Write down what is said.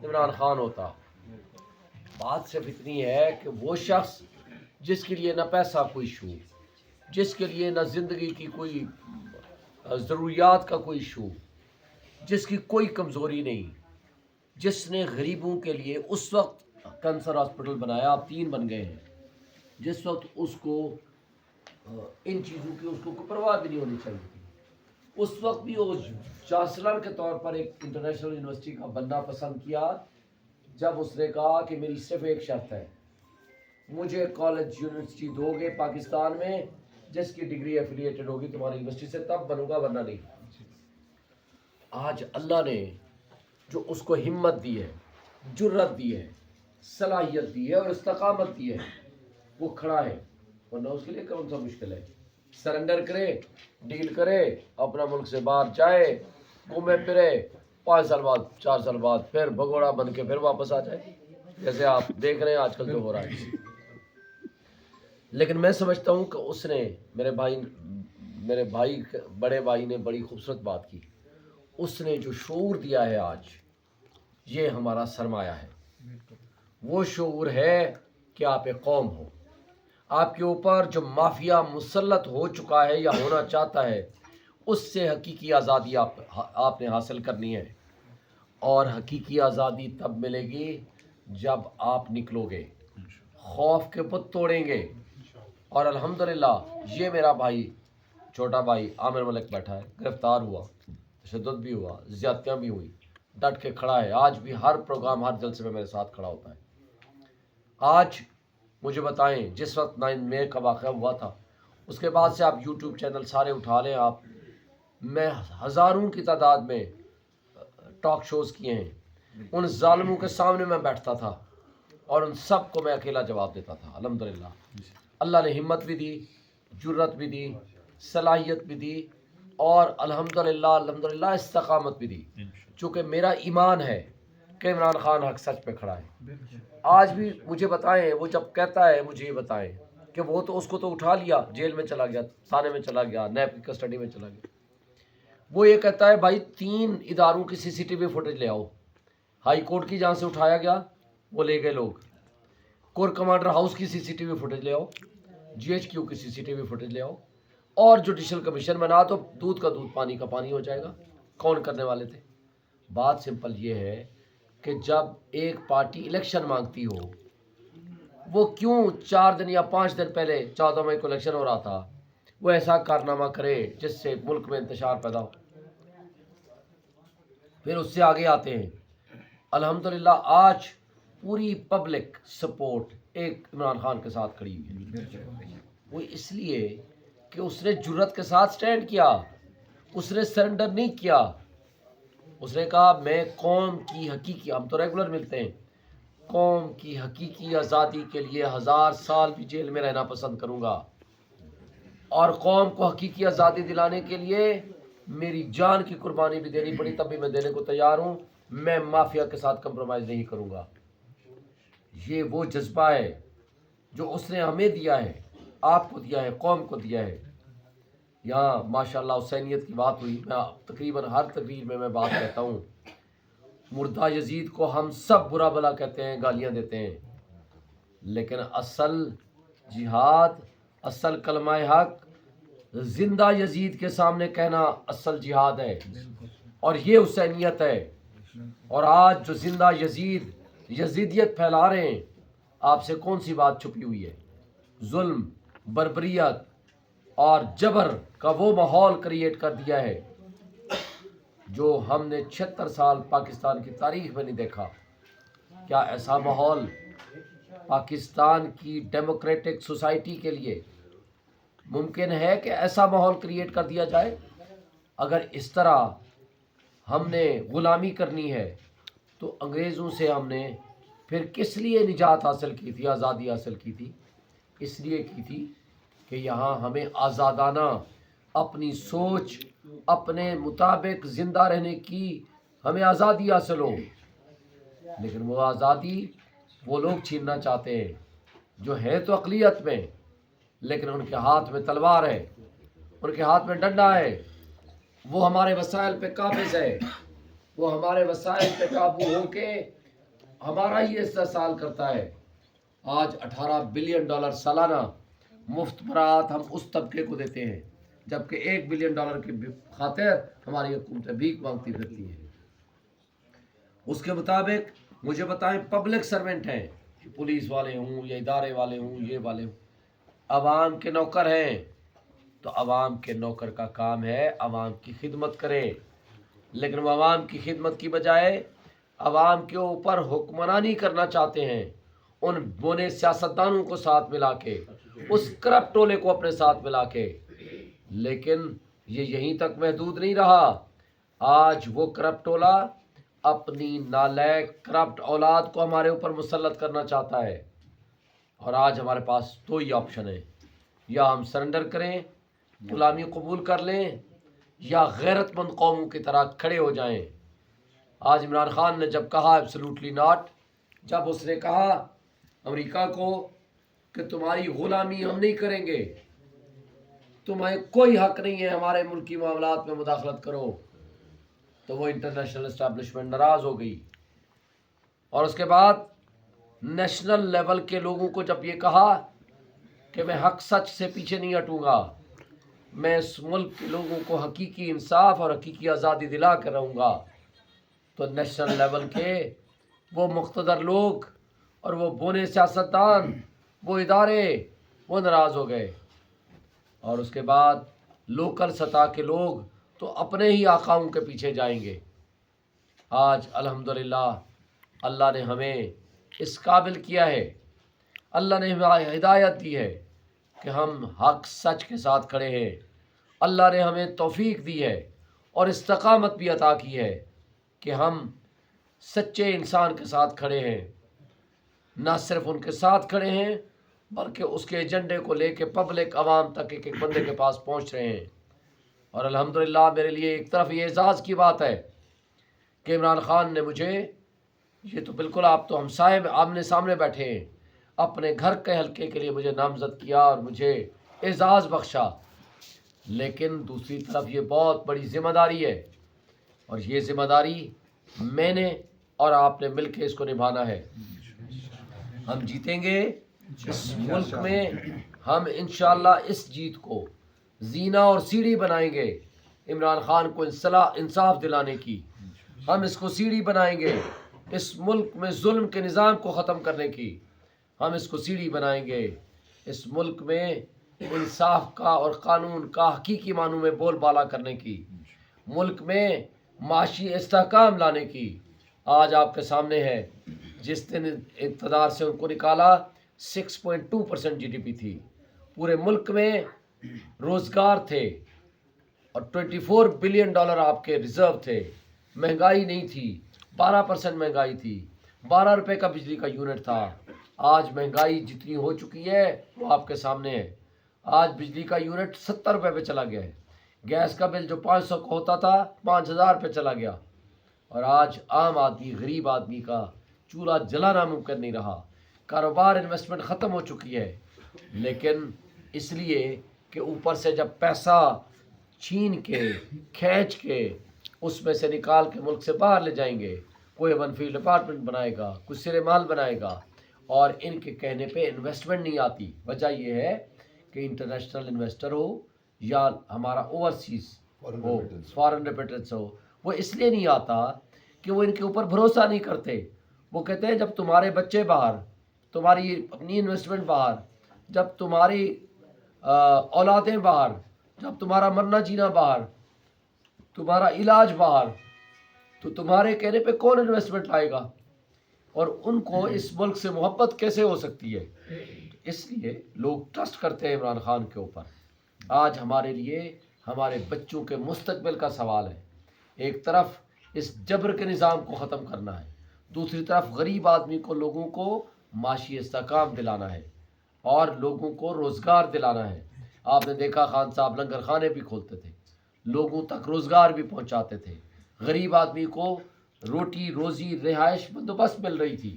عمران خان ہوتا۔ بات صرف اتنی ہے کہ وہ شخص جس کے لیے نہ پیسہ کوئی ایشو، جس کے لیے نہ زندگی کی کوئی ضروریات کا کوئی ایشو، جس کی کوئی کمزوری نہیں، جس نے غریبوں کے لیے اس وقت کینسر ہاسپٹل بنایا، اب 3 بن گئے ہیں، جس وقت اس کو ان چیزوں کی اس کو کوئی پرواہ بھی نہیں ہونی چاہیے تھی، اس وقت بھی وہ چانسلر کے طور پر ایک انٹرنیشنل یونیورسٹی کا بننا پسند کیا، جب اس نے کہا کہ میری صرف ایک شرط ہے، مجھے کالج یونیورسٹی دو گے پاکستان میں جس کی ڈگری ایفیلیٹڈ ہوگی تمہاری یونیورسٹی سے، تب بنوں گا ورنہ نہیں۔ آج اللہ نے جو اس کو ہمت دی ہے، جرت دی ہے، صلاحیت دی ہے اور استقامت دی ہے، وہ کھڑا ہے، ورنہ اس کے لیے کون سا مشکل ہے؟ سرنڈر کرے، ڈیل کرے، اپنا ملک سے باہر جائے، گھومے پھرے، 5 سال بعد 4 سال بعد پھر بھگوڑا بن کے پھر واپس آ جائے، جیسے آپ دیکھ رہے ہیں آج کل جو ہو رہا ہے۔ لیکن میں سمجھتا ہوں کہ اس نے میرے بھائی بڑے بھائی نے بڑی خوبصورت بات کی، اس نے جو شعور دیا ہے آج، یہ ہمارا سرمایہ ہے۔ وہ شعور ہے کہ آپ ایک قوم ہو، آپ کے اوپر جو مافیا مسلط ہو چکا ہے یا ہونا چاہتا ہے، اس سے حقیقی آزادی آپ نے حاصل کرنی ہے، اور حقیقی آزادی تب ملے گی جب آپ نکلو گے، خوف کے بت توڑیں گے۔ اور الحمدللہ یہ میرا بھائی، چھوٹا بھائی عامر ملک بیٹھا ہے، گرفتار ہوا، تشدد بھی ہوا، زیادتیاں بھی ہوئی، ڈٹ کے کھڑا ہے، آج بھی ہر پروگرام ہر جلسے میں میرے ساتھ کھڑا ہوتا ہے۔ آج مجھے بتائیں، جس وقت 9 مئی کا واقعہ ہوا تھا، اس کے بعد سے آپ یوٹیوب چینل سارے اٹھا لیں، آپ میں ہزاروں کی تعداد میں ٹاک شوز کیے ہیں، ان ظالموں کے سامنے میں بیٹھتا تھا اور ان سب کو میں اکیلا جواب دیتا تھا۔ الحمدللہ اللہ نے ہمت بھی دی، جرت بھی دی، صلاحیت بھی دی، اور الحمدللہ استقامت بھی دی، چونکہ میرا ایمان ہے کہ عمران خان حق سچ پہ کھڑا ہے۔ آج بھی مجھے بتائیں، وہ جب کہتا ہے مجھے یہ بتائیں کہ وہ تو اس کو تو اٹھا لیا، جیل میں چلا گیا، تھانے میں چلا گیا، نیب کی کسٹڈی میں چلا گیا، وہ یہ کہتا ہے بھائی 3 اداروں کی CCTV فوٹیج لے آؤ، ہائی کورٹ کی جہاں سے اٹھایا گیا وہ لے گئے لوگ، کور کمانڈر ہاؤس کی CCTV فوٹیج لے آؤ، GHQ کی CCTV فوٹیج لے آؤ، اور جوڈیشل کمیشن بنا تو دودھ کا دودھ پانی کا پانی ہو جائے گا۔ کون کرنے والے تھے؟ بات سمپل یہ ہے کہ جب ایک پارٹی الیکشن مانگتی ہو، وہ کیوں 4 دن یا 5 دن پہلے 14 مئی کو الیکشن ہو رہا تھا، وہ ایسا کارنامہ کرے جس سے ملک میں انتشار پیدا ہو؟ پھر اس سے آگے آتے ہیں، الحمدللہ آج پوری پبلک سپورٹ ایک عمران خان کے ساتھ کھڑی ہوئی ہے۔ وہ اس لیے کہ اس نے جرت کے ساتھ سٹینڈ کیا، اس نے سرنڈر نہیں کیا، اس نے کہا میں قوم کی حقیقی، ہم تو ریگولر ملتے ہیں، قوم کی حقیقی آزادی کے لیے 1000 سال بھی جیل میں رہنا پسند کروں گا، اور قوم کو حقیقی آزادی دلانے کے لیے میری جان کی قربانی بھی دینی پڑی تب بھی میں دینے کو تیار ہوں، میں مافیا کے ساتھ کمپرومائز نہیں کروں گا۔ یہ وہ جذبہ ہے جو اس نے ہمیں دیا ہے، آپ کو دیا ہے، قوم کو دیا ہے۔ یہاں ماشاءاللہ حسینیت کی بات ہوئی، میں تقریباً ہر تقریر میں بات کہتا ہوں، مردہ یزید کو ہم سب برا بلا کہتے ہیں، گالیاں دیتے ہیں، لیکن اصل جہاد، اصل کلمہ حق زندہ یزید کے سامنے کہنا اصل جہاد ہے، اور یہ حسینیت ہے۔ اور آج جو زندہ یزیدیت پھیلا رہے ہیں، آپ سے کون سی بات چھپی ہوئی ہے؟ ظلم، بربریت اور جبر کا وہ ماحول کریٹ کر دیا ہے جو ہم نے 76 سال پاکستان کی تاریخ میں نہیں دیکھا۔ کیا ایسا ماحول پاکستان کی ڈیموکریٹک سوسائٹی کے لیے ممکن ہے کہ ایسا ماحول کریٹ کر دیا جائے؟ اگر اس طرح ہم نے غلامی کرنی ہے تو انگریزوں سے ہم نے پھر کس لیے نجات حاصل کی تھی، آزادی حاصل کی تھی؟ اس لیے کی تھی کہ یہاں ہمیں آزادانہ اپنی سوچ، اپنے مطابق زندہ رہنے کی ہمیں آزادی حاصل ہو، لیکن وہ آزادی وہ لوگ چھیننا چاہتے ہیں جو ہیں تو اقلیت میں، لیکن ان کے ہاتھ میں تلوار ہے، ان کے ہاتھ میں ڈنڈا ہے، وہ ہمارے وسائل پہ قابض ہے، وہ ہمارے وسائل پہ قابو ہو کے ہمارا ہی استحصال کرتا ہے. آج $18 بلین سالانہ مفت برآمد ہم اس طبقے کو دیتے ہیں، جبکہ $1 بلین کی خاطر ہماری حکومتیں بھیک مانگتی پھرتی ہیں. اس کے مطابق مجھے بتائیں، پبلک سرونٹ ہیں، پولیس والے ہوں یا ادارے والے ہوں، یہ والے ہوں، عوام کے نوکر ہیں، تو عوام کے نوکر کا کام ہے عوام کی خدمت کرے. لیکن وہ عوام کی خدمت کی بجائے عوام کے اوپر حکمرانی کرنا چاہتے ہیں، ان بونے سیاستدانوں کو ساتھ ملا کے، اس کرپٹ ٹولے کو اپنے ساتھ ملا کے. لیکن یہ یہیں تک محدود نہیں رہا. آج وہ کرپٹ ٹولہ اپنی نالائق کرپٹ اولاد کو ہمارے اوپر مسلط کرنا چاہتا ہے. اور آج ہمارے پاس دو ہی آپشن ہے، یا ہم سرنڈر کریں، غلامی قبول کر لیں، یا غیرت مند قوموں کی طرح کھڑے ہو جائیں. آج عمران خان نے جب کہا ایبسلیوٹلی ناٹ، جب اس نے کہا امریکہ کو کہ تمہاری غلامی ہم نہیں کریں گے، تمہیں کوئی حق نہیں ہے ہمارے ملکی معاملات میں مداخلت کرو، تو وہ انٹرنیشنل اسٹیبلشمنٹ ناراض ہو گئی. اور اس کے بعد نیشنل لیول کے لوگوں کو جب یہ کہا کہ میں حق سچ سے پیچھے نہیں ہٹوں گا، میں اس ملک کے لوگوں کو حقیقی انصاف اور حقیقی آزادی دلا کر رہوں گا، تو نیشنل لیول کے وہ مقتدر لوگ اور وہ بونے سیاستدان، وہ ادارے، وہ ناراض ہو گئے. اور اس کے بعد لوکل سطح کے لوگ تو اپنے ہی آقاؤں کے پیچھے جائیں گے. آج الحمدللہ اللہ نے ہمیں اس قابل کیا ہے، اللہ نے ہمیں ہدایت دی ہے کہ ہم حق سچ کے ساتھ کھڑے ہیں. اللہ نے ہمیں توفیق دی ہے اور استقامت بھی عطا کی ہے کہ ہم سچے انسان کے ساتھ کھڑے ہیں. نہ صرف ان کے ساتھ کھڑے ہیں بلکہ اس کے ایجنڈے کو لے کے پبلک عوام تک ایک ایک بندے کے پاس پہنچ رہے ہیں. اور الحمدللہ میرے لیے ایک طرف یہ اعزاز کی بات ہے کہ عمران خان نے مجھے، یہ تو بالکل آپ تو ہمسائے آمنے سامنے بیٹھے ہیں، اپنے گھر کے حلقے کے لیے مجھے نامزد کیا اور مجھے اعزاز بخشا. لیکن دوسری طرف یہ بہت بڑی ذمہ داری ہے، اور یہ ذمہ داری میں نے اور آپ نے مل کے اس کو نبھانا ہے. ہم جیتیں گے اس ملک میں، ہم انشاءاللہ اس جیت کو زینہ اور سیڑھی بنائیں گے عمران خان کو انصاف دلانے کی. ہم اس کو سیڑھی بنائیں گے اس ملک میں ظلم کے نظام کو ختم کرنے کی. ہم اس کو سیڑھی بنائیں گے اس ملک میں انصاف کا اور قانون کا حقیقی معنوں میں بول بالا کرنے کی، ملک میں معاشی استحکام لانے کی. آج آپ کے سامنے ہے، جس دن اقتدار سے ان کو نکالا 6.2% GDP تھی، پورے ملک میں روزگار تھے، اور $24 بلین آپ کے ریزرو تھے. مہنگائی نہیں تھی، 12% مہنگائی تھی، 12 روپے کا بجلی کا یونٹ تھا. آج مہنگائی جتنی ہو چکی ہے وہ آپ کے سامنے ہے. آج بجلی کا یونٹ 70 روپے پہ چلا گیا ہے، گیس کا بل جو 500 کا ہوتا تھا 5000 پہ چلا گیا. اور آج عام آدمی، غریب آدمی کا چولہا جلانا ممکن نہیں رہا. کاروبار، انویسٹمنٹ ختم ہو چکی ہے. لیکن اس لیے کہ اوپر سے جب پیسہ چھین کے، کھینچ کے، اس میں سے نکال کے ملک سے باہر لے جائیں گے، کوئی ون فیلڈ اپارٹمنٹ بنائے گا، کچھ سرے مال بنائے گا، اور ان کے کہنے پہ انویسٹمنٹ نہیں آتی. وجہ یہ ہے کہ انٹرنیشنل انویسٹر ہو یا ہمارا اوورسیز ہو، فارن ریمیٹنس ہو، وہ اس لیے نہیں آتا کہ وہ ان کے اوپر بھروسہ نہیں کرتے. وہ کہتے ہیں جب تمہارے بچے باہر، تمہاری اپنی انویسٹمنٹ باہر، جب تمہاری اولادیں باہر، جب تمہارا مرنا جینا باہر، تمہارا علاج باہر، تو تمہارے کہنے پہ کون انویسٹمنٹ لائے گا؟ اور ان کو اس ملک سے محبت کیسے ہو سکتی ہے؟ اس لیے لوگ ٹرسٹ کرتے ہیں عمران خان کے اوپر. آج ہمارے لیے ہمارے بچوں کے مستقبل کا سوال ہے. ایک طرف اس جبر کے نظام کو ختم کرنا ہے، دوسری طرف غریب آدمی کو، لوگوں کو معاشی استحکام دلانا ہے اور لوگوں کو روزگار دلانا ہے. آپ نے دیکھا خان صاحب لنگر خانے بھی کھولتے تھے، لوگوں تک روزگار بھی پہنچاتے تھے، غریب آدمی کو روٹی، روزی، رہائش بندوبست مل رہی تھی.